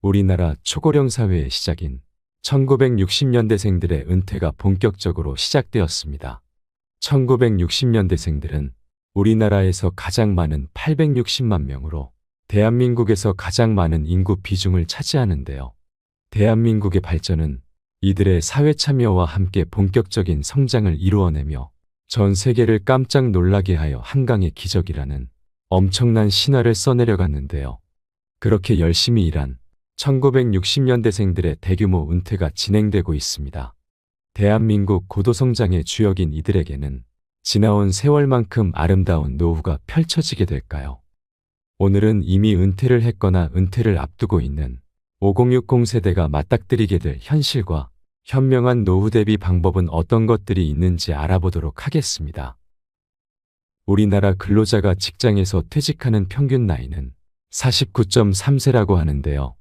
우리나라 초고령 사회의 시작인 1960년대생들의 은퇴가 본격적으로 시작되었습니다. 1960년대생들은 우리나라에서 가장 많은 860만 명으로 대한민국에서 가장 많은 인구 비중을 차지하는데요. 대한민국의 발전은 이들의 사회 참여와 함께 본격적인 성장을 이루어내며 전 세계를 깜짝 놀라게 하여 한강의 기적이라는 엄청난 신화를 써내려갔는데요. 그렇게 열심히 일한 1960년대생들의 대규모 은퇴가 진행되고 있습니다. 대한민국 고도성장의 주역인 이들에게는 지나온 세월만큼 아름다운 노후가 펼쳐지게 될까요? 오늘은 이미 은퇴를 했거나 은퇴를 앞두고 있는 5060 세대가 맞닥뜨리게 될 현실과 현명한 노후 대비 방법은 어떤 것들이 있는지 알아보도록 하겠습니다. 우리나라 근로자가 직장에서 퇴직하는 평균 나이는 49.3세라고 하는데요.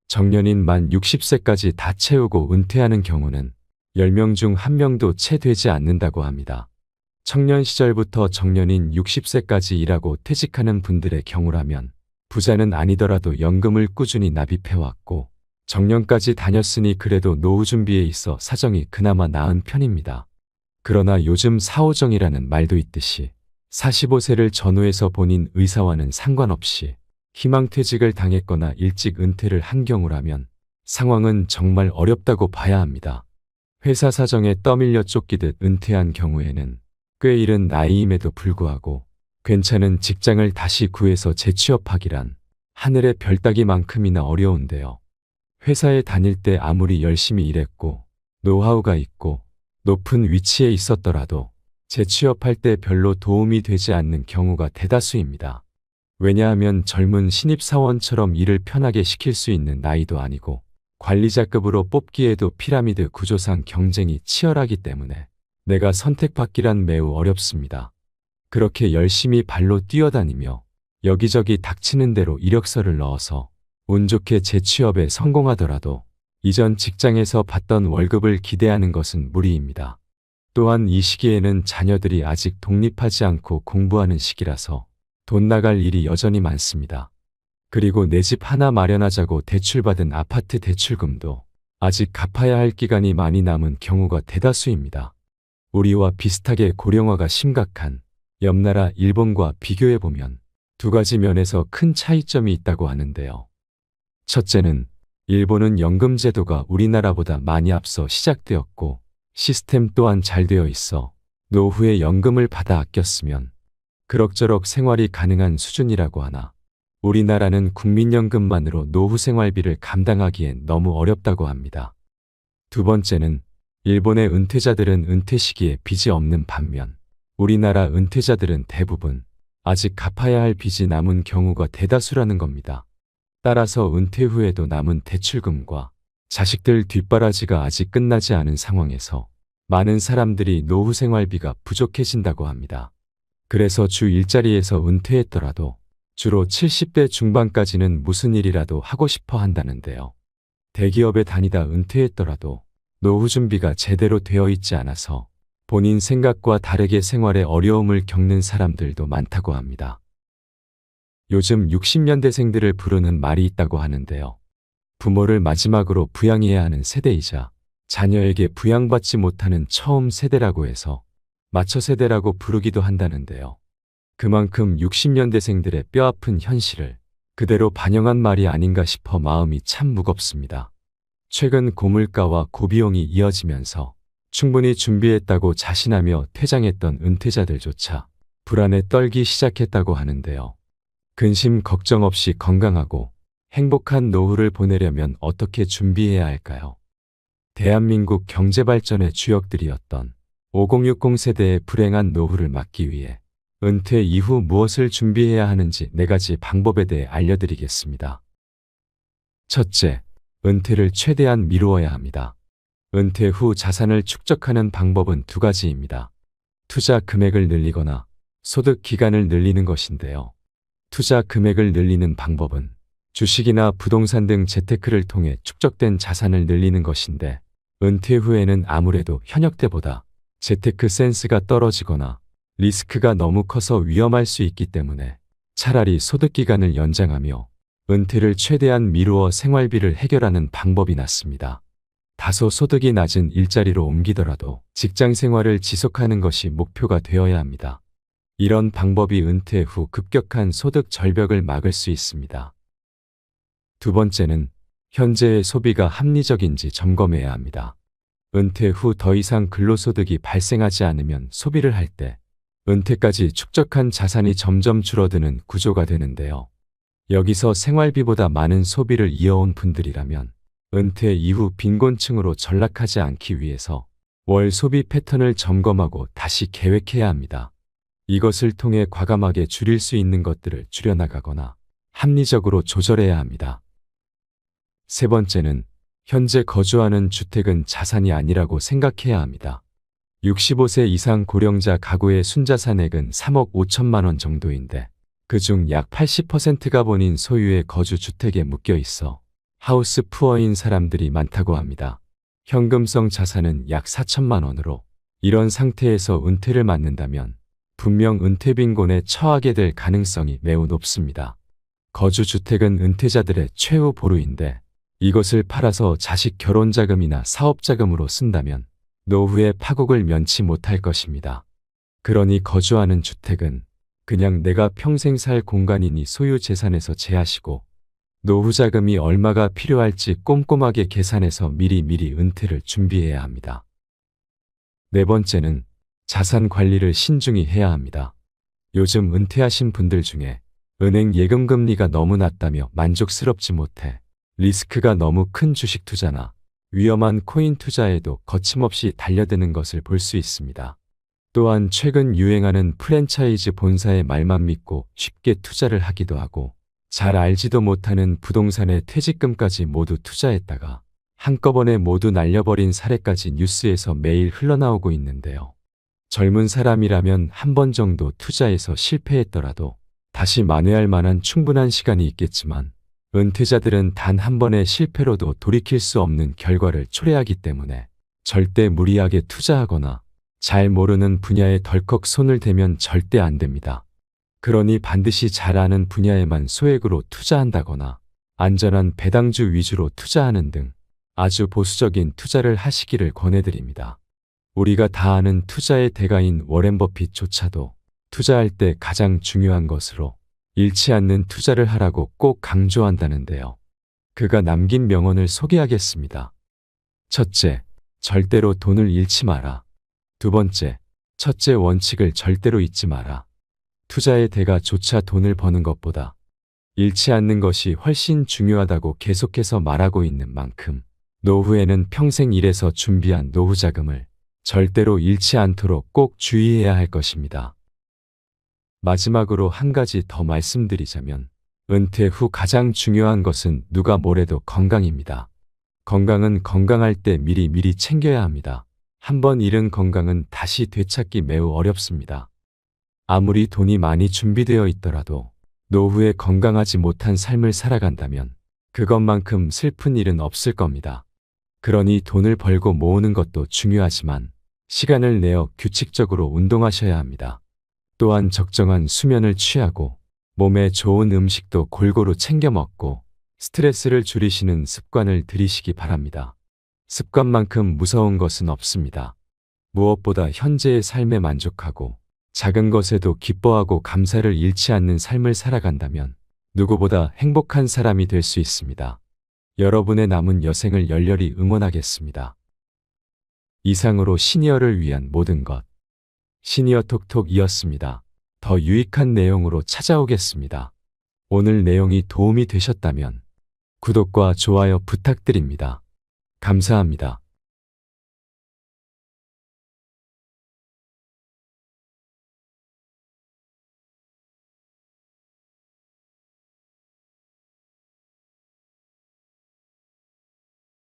정년인 만 60세까지 다 채우고 은퇴하는 경우는 10명 중 1명도 채 되지 않는다고 합니다. 청년 시절부터 정년인 60세까지 일하고 퇴직하는 분들의 경우라면 부자는 아니더라도 연금을 꾸준히 납입해왔고 정년까지 다녔으니 그래도 노후 준비에 있어 사정이 그나마 나은 편입니다. 그러나 요즘 사오정이라는 말도 있듯이 45세를 전후해서 본인 의사와는 상관없이 희망퇴직을 당했거나 일찍 은퇴를 한 경우라면 상황은 정말 어렵다고 봐야 합니다. 회사 사정에 떠밀려 쫓기듯 은퇴한 경우에는 꽤 이른 나이임에도 불구하고 괜찮은 직장을 다시 구해서 재취업하기란 하늘의 별 따기만큼이나 어려운데요. 회사에 다닐 때 아무리 열심히 일했고 노하우가 있고 높은 위치에 있었더라도 재취업할 때 별로 도움이 되지 않는 경우가 대다수입니다. 왜냐하면 젊은 신입사원처럼 일을 편하게 시킬 수 있는 나이도 아니고 관리자급으로 뽑기에도 피라미드 구조상 경쟁이 치열하기 때문에 내가 선택받기란 매우 어렵습니다. 그렇게 열심히 발로 뛰어다니며 여기저기 닥치는 대로 이력서를 넣어서 운 좋게 재취업에 성공하더라도 이전 직장에서 받던 월급을 기대하는 것은 무리입니다. 또한 이 시기에는 자녀들이 아직 독립하지 않고 공부하는 시기라서 돈 나갈 일이 여전히 많습니다. 그리고 내 집 하나 마련하자고 대출받은 아파트 대출금도 아직 갚아야 할 기간이 많이 남은 경우가 대다수입니다. 우리와 비슷하게 고령화가 심각한 옆나라 일본과 비교해보면 두 가지 면에서 큰 차이점이 있다고 하는데요. 첫째는 일본은 연금 제도가 우리나라보다 많이 앞서 시작되었고 시스템 또한 잘 되어 있어 노후에 연금을 받아 아꼈으면 그럭저럭 생활이 가능한 수준이라고 하나 우리나라는 국민연금만으로 노후 생활비를 감당하기엔 너무 어렵다고 합니다. 두 번째는 일본의 은퇴자들은 은퇴 시기에 빚이 없는 반면 우리나라 은퇴자들은 대부분 아직 갚아야 할 빚이 남은 경우가 대다수라는 겁니다. 따라서 은퇴 후에도 남은 대출금과 자식들 뒷바라지가 아직 끝나지 않은 상황에서 많은 사람들이 노후 생활비가 부족해진다고 합니다. 그래서 주 일자리에서 은퇴했더라도 주로 70대 중반까지는 무슨 일이라도 하고 싶어 한다는데요. 대기업에 다니다 은퇴했더라도 노후 준비가 제대로 되어 있지 않아서 본인 생각과 다르게 생활에 어려움을 겪는 사람들도 많다고 합니다. 요즘 60년대생들을 부르는 말이 있다고 하는데요. 부모를 마지막으로 부양해야 하는 세대이자 자녀에게 부양받지 못하는 처음 세대라고 해서 마처 세대라고 부르기도 한다는데요. 그만큼 60년대생들의 뼈아픈 현실을 그대로 반영한 말이 아닌가 싶어 마음이 참 무겁습니다. 최근 고물가와 고비용이 이어지면서 충분히 준비했다고 자신하며 퇴장했던 은퇴자들조차 불안에 떨기 시작했다고 하는데요. 근심 걱정 없이 건강하고 행복한 노후를 보내려면 어떻게 준비해야 할까요? 대한민국 경제발전의 주역들이었던 5060 세대의 불행한 노후를 막기 위해 은퇴 이후 무엇을 준비해야 하는지 4가지 방법에 대해 알려드리겠습니다. 첫째, 은퇴를 최대한 미루어야 합니다. 은퇴 후 자산을 축적하는 방법은 2가지입니다. 투자 금액을 늘리거나 소득 기간을 늘리는 것인데요. 투자 금액을 늘리는 방법은 주식이나 부동산 등 재테크를 통해 축적된 자산을 늘리는 것인데 은퇴 후에는 아무래도 현역 때보다 재테크 센스가 떨어지거나 리스크가 너무 커서 위험할 수 있기 때문에 차라리 소득 기간을 연장하며 은퇴를 최대한 미루어 생활비를 해결하는 방법이 났습니다. 다소 소득이 낮은 일자리로 옮기더라도 직장 생활을 지속하는 것이 목표가 되어야 합니다. 이런 방법이 은퇴 후 급격한 소득 절벽을 막을 수 있습니다. 두 번째는 현재의 소비가 합리적인지 점검해야 합니다. 은퇴 후 더 이상 근로소득이 발생하지 않으면 소비를 할 때 은퇴까지 축적한 자산이 점점 줄어드는 구조가 되는데요. 여기서 생활비보다 많은 소비를 이어온 분들이라면 은퇴 이후 빈곤층으로 전락하지 않기 위해서 월 소비 패턴을 점검하고 다시 계획해야 합니다. 이것을 통해 과감하게 줄일 수 있는 것들을 줄여나가거나 합리적으로 조절해야 합니다. 세 번째는 현재 거주하는 주택은 자산이 아니라고 생각해야 합니다. 65세 이상 고령자 가구의 순자산액은 3억 5천만 원 정도인데 그중 약 80%가 본인 소유의 거주주택에 묶여 있어 하우스 푸어인 사람들이 많다고 합니다. 현금성 자산은 약 4천만 원으로 이런 상태에서 은퇴를 맞는다면 분명 은퇴 빈곤에 처하게 될 가능성이 매우 높습니다. 거주주택은 은퇴자들의 최후 보루인데 이것을 팔아서 자식 결혼자금이나 사업자금으로 쓴다면 노후의 파국을 면치 못할 것입니다. 그러니 거주하는 주택은 그냥 내가 평생 살 공간이니 소유 재산에서 제하시고 노후 자금이 얼마가 필요할지 꼼꼼하게 계산해서 미리미리 은퇴를 준비해야 합니다. 네 번째는 자산 관리를 신중히 해야 합니다. 요즘 은퇴하신 분들 중에 은행 예금 금리가 너무 낮다며 만족스럽지 못해 리스크가 너무 큰 주식 투자나 위험한 코인 투자에도 거침없이 달려드는 것을 볼 수 있습니다. 또한 최근 유행하는 프랜차이즈 본사의 말만 믿고 쉽게 투자를 하기도 하고 잘 알지도 못하는 부동산에 퇴직금까지 모두 투자했다가 한꺼번에 모두 날려버린 사례까지 뉴스에서 매일 흘러나오고 있는데요. 젊은 사람이라면 한 번 정도 투자해서 실패했더라도 다시 만회할 만한 충분한 시간이 있겠지만 은퇴자들은 단 한 번의 실패로도 돌이킬 수 없는 결과를 초래하기 때문에 절대 무리하게 투자하거나 잘 모르는 분야에 덜컥 손을 대면 절대 안 됩니다. 그러니 반드시 잘 아는 분야에만 소액으로 투자한다거나 안전한 배당주 위주로 투자하는 등 아주 보수적인 투자를 하시기를 권해드립니다. 우리가 다 아는 투자의 대가인 워렌 버핏조차도 투자할 때 가장 중요한 것으로 잃지 않는 투자를 하라고 꼭 강조한다는데요. 그가 남긴 명언을 소개하겠습니다. 첫째, 절대로 돈을 잃지 마라. 두 번째, 첫째 원칙을 절대로 잊지 마라. 투자의 대가조차 돈을 버는 것보다 잃지 않는 것이 훨씬 중요하다고 계속해서 말하고 있는 만큼 노후에는 평생 일해서 준비한 노후 자금을 절대로 잃지 않도록 꼭 주의해야 할 것입니다. 마지막으로 한 가지 더 말씀드리자면 은퇴 후 가장 중요한 것은 누가 뭐래도 건강입니다. 건강은 건강할 때 미리 챙겨야 합니다. 한번 잃은 건강은 다시 되찾기 매우 어렵습니다. 아무리 돈이 많이 준비되어 있더라도 노후에 건강하지 못한 삶을 살아간다면 그것만큼 슬픈 일은 없을 겁니다. 그러니 돈을 벌고 모으는 것도 중요하지만 시간을 내어 규칙적으로 운동하셔야 합니다. 또한 적정한 수면을 취하고 몸에 좋은 음식도 골고루 챙겨 먹고 스트레스를 줄이시는 습관을 들이시기 바랍니다. 습관만큼 무서운 것은 없습니다. 무엇보다 현재의 삶에 만족하고 작은 것에도 기뻐하고 감사를 잃지 않는 삶을 살아간다면 누구보다 행복한 사람이 될 수 있습니다. 여러분의 남은 여생을 열렬히 응원하겠습니다. 이상으로 시니어를 위한 모든 것. 시니어 톡톡이었습니다. 더 유익한 내용으로 찾아오겠습니다. 오늘 내용이 도움이 되셨다면 구독과 좋아요 부탁드립니다. 감사합니다.